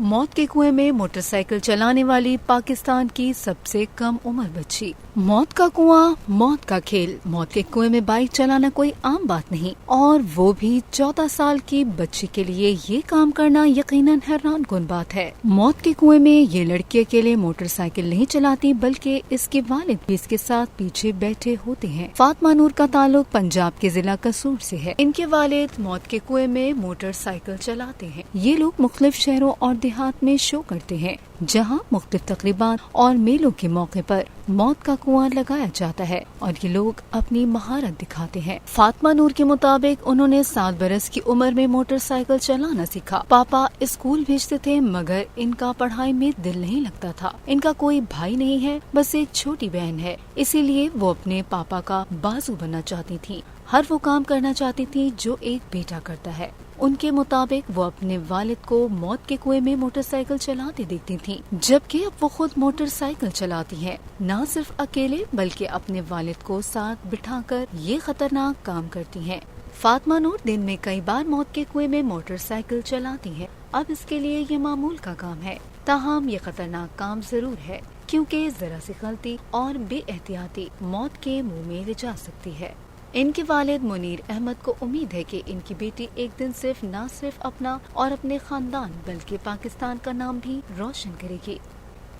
मौत के कुएं में मोटरसाइकिल चलाने वाली पाकिस्तान की सबसे कम उम्र बच्ची। मौत का कुआं, मौत का खेल। मौत के कुएं में बाइक चलाना कोई आम बात नहीं, और वो भी 14 साल की बच्ची के लिए ये काम करना यकीनन हैरान कुन बात है। मौत के कुएं में ये लड़की अकेले मोटरसाइकिल नहीं चलाती, बल्कि इसके वालिद भी इसके साथ पीछे बैठे होते हैं। फातिमा नूर का ताल्लुक पंजाब के जिला कसूर से है। इनके वालिद मौत के कुएं में मोटरसाइकिल चलाते हैं। ये लोग मुख्तलिफ शहरों और देहात में शो करते हैं, जहां मुख्तलिफ तकरीबात और मेलों के मौके पर मौत का कुआं लगाया जाता है और ये लोग अपनी महारत दिखाते हैं। फातिमा नूर के मुताबिक उन्होंने 7 बरस की उम्र में मोटरसाइकिल चलाना सीखा। पापा स्कूल भेजते थे, मगर इनका पढ़ाई में दिल नहीं लगता था। इनका कोई भाई नहीं है, बस एक छोटी बहन है, इसीलिए वो अपने पापा का बाजू बनना चाहती थी। हर वो काम करना चाहती थी जो एक बेटा करता है। उनके मुताबिक वो अपने वालिद को मौत के कुएं में मोटरसाइकिल चलाते देखती थी, जबकि अब वो खुद मोटरसाइकिल चलाती हैं। न सिर्फ अकेले बल्कि अपने वालिद को साथ बिठाकर ये खतरनाक काम करती हैं। फातिमा नूर दिन में कई बार मौत के कुएं में मोटरसाइकिल चलाती हैं। अब इसके लिए ये मामूल का काम है, ताहम ये खतरनाक काम जरूर है, क्योंकि जरा सी गलती और बेएहतियाती मौत के मुंह में ले जा सकती है। इनके वालिद मुनीर अहमद को उम्मीद है कि इनकी बेटी एक दिन न सिर्फ अपना और अपने खानदान बल्कि पाकिस्तान का नाम भी रोशन करेगी।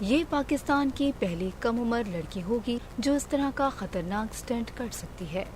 ये पाकिस्तान की पहली कम उम्र लड़की होगी जो इस तरह का खतरनाक स्टंट कर सकती है।